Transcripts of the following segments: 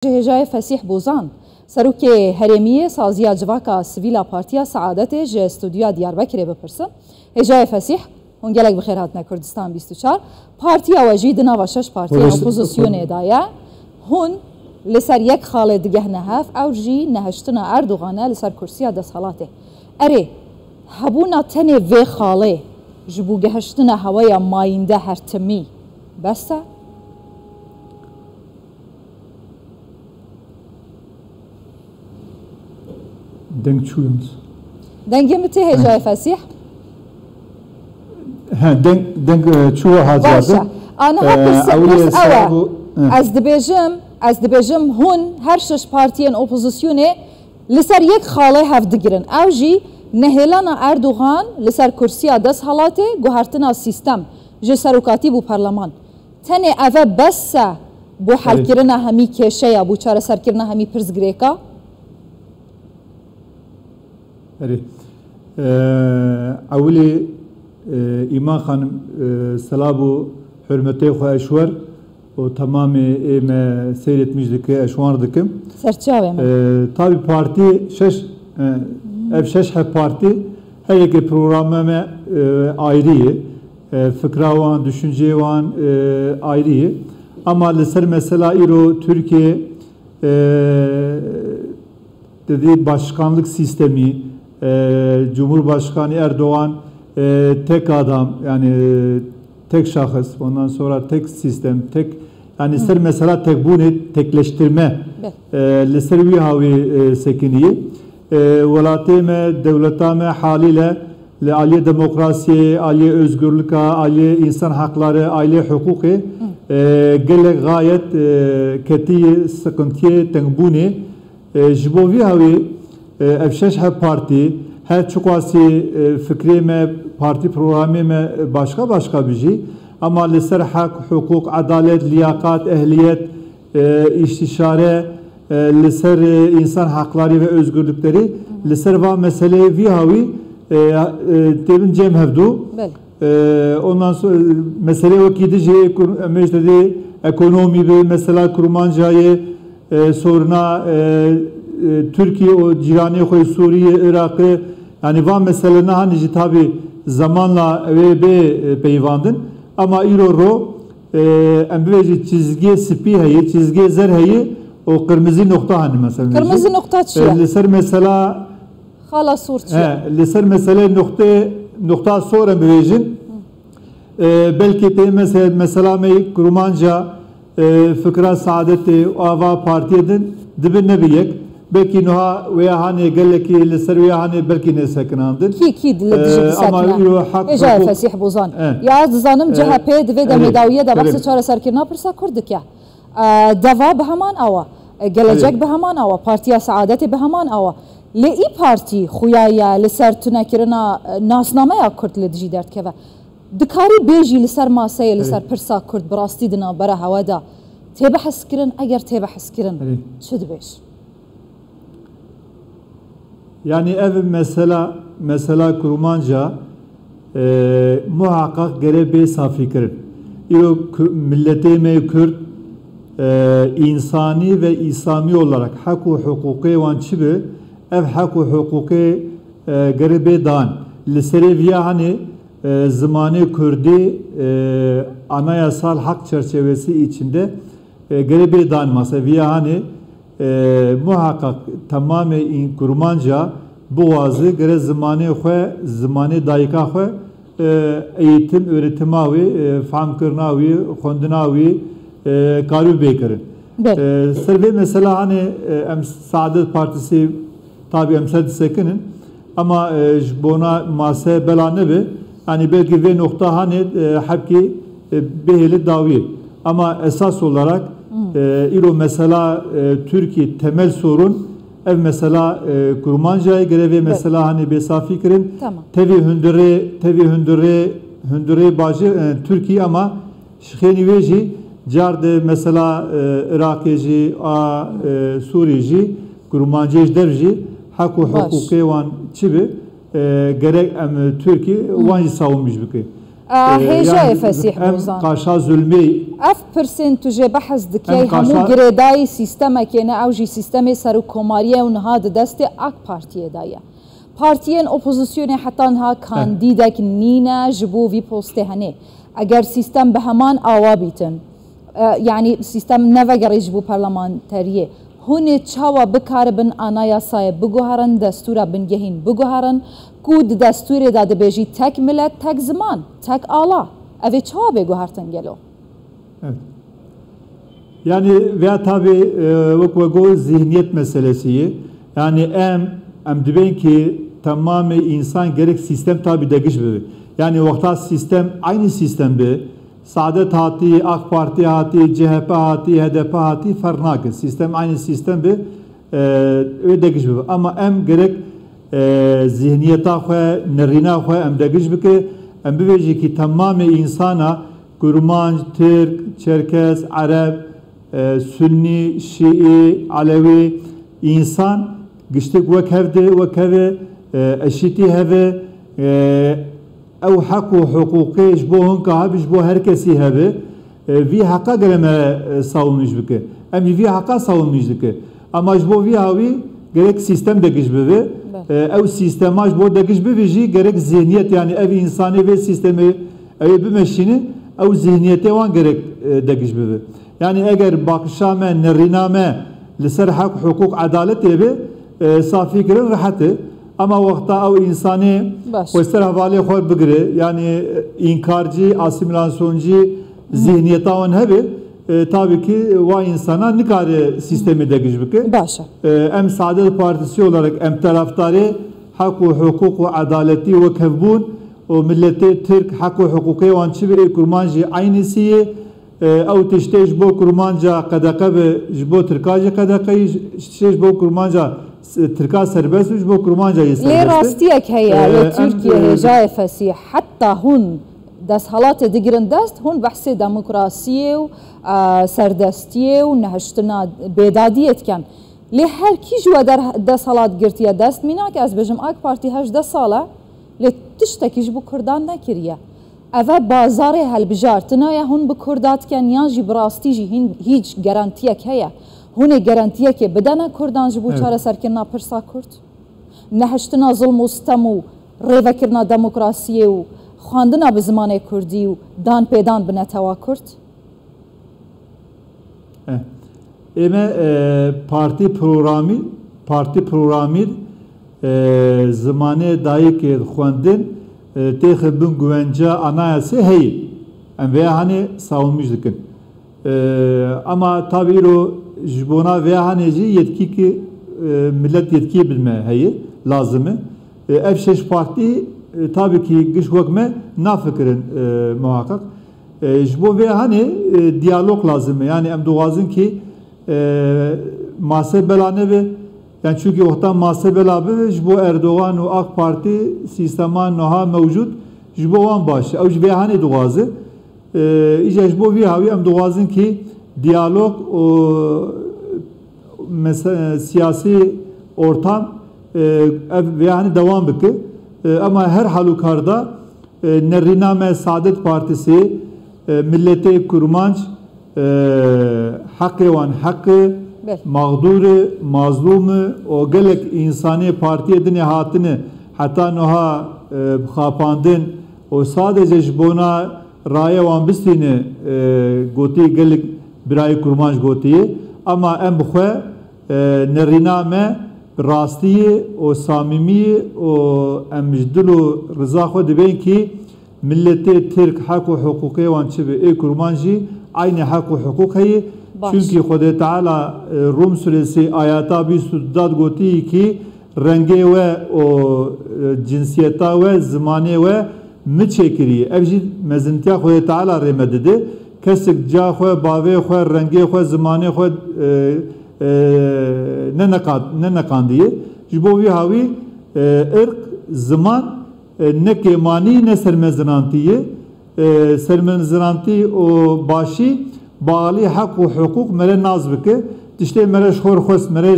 جهجای فسیح بوزان سروک هرمی سازیا جواکا سویلا پارتیا سعادت ج استودیو دیاربکر بپرسن هجای فسیح هنگلک بخیرات نه کردستان 24 پارتیا وجید نوا شش پارتیا اپوزیسیون دایا هون لسر یک خالد گه نهف او جی نهشتنا اردوغانه لسر کرسیا دسالاته اره هبونا تنه و خاله جبو گهشتنا هوایا ماینده هرتمی بسه دنگ چویند دنگ متى هجای فسیح ها دنگ چوه هزار أنا هبرس أوا از دبیجم هون هر شش پارتیان اپوزیسیونه لسر یک خاله هفدگیرن او جی نهلانا اردوغان لسر کرسیا دست حالاته گوهرتنا سیستم جو سروکاتی بو پارلمان تنه اوه بس بو حل کرنا همی کشه یا بو چاره سر کرنا همی پرز گریکا اولی ایمان خانم سلابو حرمتی خواه اشور و تمام ایم سیرت مجدکه اشوار دکم سرچاوه من تابی پارتی شش parti her iki programı ayrı, fıkravan, düşüncevan ayrı. Ama lisel mesela Türkiye dediği başkanlık sistemi, Cumhurbaşkanı Erdoğan tek adam yani tek şahıs, ondan sonra tek sistem, tek yani lisel mesela tek bunu tekleştirme lisel bir havi sekiniyi. Velatime, devletame haliyle aliye demokrasi, aliye özgürlük, aliye insan hakları, aliye hukuku gelek gayet keti sıkıntıya tenbuni jibovi havi efşeş hep parti her çukası fikrime parti programime başka bir şey ama liser hak, hukuk, adalet, liyakat, ehliyet, istişare liser insan hakları ve özgürlükleri liser va meseleyi vihavi tebin cem hevdu ondan sonra mesele o kidici meclidi ekonomi ve mesela kurmancayı soruna Türkiye o cirani koy Suriye Irak'ı yani va meselene hani tabi zamanla ve peyvandın ama iroro embeci çizgi spi heyi çizgi zer heyi o kırmızı nokta hani mesela. Kırmızı nokta çiğ. Liser mesela. Hala surçu. Liser mesela nokta sonra biricin. Belki de mesela mey kurmanca fıkra saadeti ava partiyedin dibin ne biyek. Belki nuha veya hani geleki liser veya hani belki ne sakınandın. Ki diledici sakına. Ecai fesih bozan. Ya zanım CHP ve de medaviye de bahsi çare serkirna pırsa kurduk ya. دوا به همان آوا گلجک به همان آوا پارتیا سعادت به همان آوا لی پارتی خویایا لسر تنکرنا ناسنامه یا کرد لدجی درد که دکاری بیجی لسر ماسه لسر پرسا کرد براستی دنا برا هوا دا تیبه حس کرن اگر تیبه حس کرن چه دبیش yani ev mesela kurmanca muhakkak gerebe safi kırın millete mevkürt insani ve İslami olarak hak-ı hukuki van çibi ev hak-ı hukuki garibe dan lisereviya hani zamanı Kürdi anayasal hak çerçevesi içinde garibe dan maseviya hani muhakkak tamamen kurmanca boğazı gare zamanı dayika xwe eğitim öğretimi famkırnavi xondinavi karı beykerin. Serve mesela hani Saadet Partisi tabi emsal sekinin ama buna mase bela nebe yani belki ve nokta hani hepki beheli davi ama esas olarak ilo mesela Türkiye temel sorun ev mesela kurmancaya göre ve mesela hani besafi kirin tevi hündüre bacı Türkiye ama şehni veji Carde mesela Irak'ı, Suriye'ci, kurmancı derci, hakkı hukuki van çibi gerek Türkiye vanci savunmuş bükü. هجاء فسيح بوزان قاشا ظلمي اف پرسن تجه بحث دکی همو گریدای سیستم کنه او جی سیستم سرو کماریه و نهاد دست اک پارتیه دایه پارتیین اپوزیسیون حتی نها کاندیدک نینا جبو وی پوسته هنه اگر سیستم به همان آوا بیتن يعني سيستم نفقر يجبو برلمانتاريه هون تشاوا بكاربن انا ياساي بگوهرن دستورا بنگهين بگوهرن كود دستور داده بيجي تك ملت تك زمان تك آلا اوه تشاوا بگوهرتن گلو evet. Yani veya tabi vekvego zihniyet meselesi yani em diben ki tamamı insan gerek sistem tabi degiş bir yani vakta sistem aynı sistem bir Saadet hati, AK Parti hati, CHP hati, HDP hati farnak. Sistem aynı sistem bir ödegiş bir. Ama em gerek zihniyeta xwe, nerina xwe em degiş bir ki em bivêjî ki tamamı insana Kurmanc, Türk, Çerkez, Arap, Sünni, Şii, Alevi insan giştik vek hevde, vek heve, eşiti heve او حق و حقوقی جبو هنگا هب جبو هر کسی هبه وی حقا گرمه ساونیش بکه امی وی حقا ساونیش بکه اما جبو وی هاوی gerek sistem degiş bebe ev sistema jbو degiş bebe jî gerek zihniyet yani ev insani ve sistemi ev bimeşini ev zihniyete wan gerek degiş bebe yani eğer bakışame neriname li ser hak hukuk adalet ebe safi kirin rahatı ama vakta o insani poster havale xor bigire yani inkarcı, asimilasyoncu zihniyeta on hebe tabii ki va insana nikare sistemi degiş bike. Başa. Em Saadet Partisi olarak em taraftarı hak ve hukuk ve adaleti ve kevbun o milleti Türk hak ve hukuki ve ançiviri kurmancı aynısı او تشتي جبو كرمانجا قدقه جبو تركاجي قدقه جبو كرمانجا تركا سربس جبو كرمانجا يسربس ليه راستيك هي تركيا جاي فسيح حتى هون دست حالات دقرن دست هون بحث ديمقراطية و سردستية و نهشتنا بيداديت كان ليه هر كي جوا در دست حالات قرتيا دست ميناك از بجم اك بارتي هش دست ساله ليه تشتكي جبو كردان نكريا اوه بازار هلبجارتنا یا هون بکردات کن یا جی براستی جی هیچ گارانتیه که هون گارانتیه که بدن کردان جبو چاره سرکرنا پرسا کرد نهشتنا ظلم و ستم و ریوکرنا دموکراسیه و خواندنا به زمان کردی و دان پیدان بنتوا کرد اما parti programı zamanı dahi ki خواندن تخبن güvence anayasa hey ve hani savunmuş dikin ama tabii o jbona ve haneci yetki ki millet yetki bilme hey lazımı ev şeş parti tabii ki güç vakme nafikrin muhakkak jbo ve hani diyalog lazım yani em duazın ki masebelane ve yani çünkü ortam masebelabi jbo Erdoğan ve AK Parti sisteman noha mevcut jbo wan baş ev jbe hani duazı iyice jbo vi havi em duazın ki diyalog o mesela siyasi ortam ve hani devam bike ama her halükarda Neriname Saadet Partisi millete kurmanç hakkı wan hakkı mağduru, mazlumu o gelek insani partiye dine hatını hatta noha xapandın o sadece jbona raya wan bistine goti gelek birayı kurmanç gotiye ama em bxwe neriname rastiye o samimiye o emjdulu rıza xwe dibin ki milleti Türk hak ve hukuki wan çibe kurmanci aynı hak ve hukuk heye çünkü Xuda Teala Rum suresi ayata 24 gotiye ki rengi ve o cinsiyeta ve zamanı ve miçekiri evji mezintiya Xuda Teala remedidi kesik ca xwe bavê xwe rengê xwe zimanê xwe ne neqandiye ji bo wî hawî irq ziman ne kêmanî ne sermezinantiye sermezinantî o başî bağlı hak ve hukuk mere naz bike tiştê mere xor xwest mere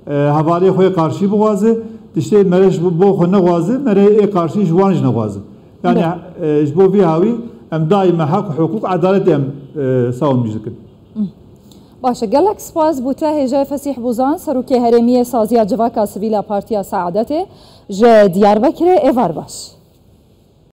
hevalê xwe qarşî bixwaze tiştê mere bo xwe nexwaze mere ê qarşî ji wan jî nexwaze yani ji bo vî hawî em daîme hek û hukuk adalet em sawun dikin. Başa gelek spas bu te hêja Fesîh Bozan serokê herêmiye saziya civaka sivîla Partiya Saadetê ji Diyarbekirê êvar baş.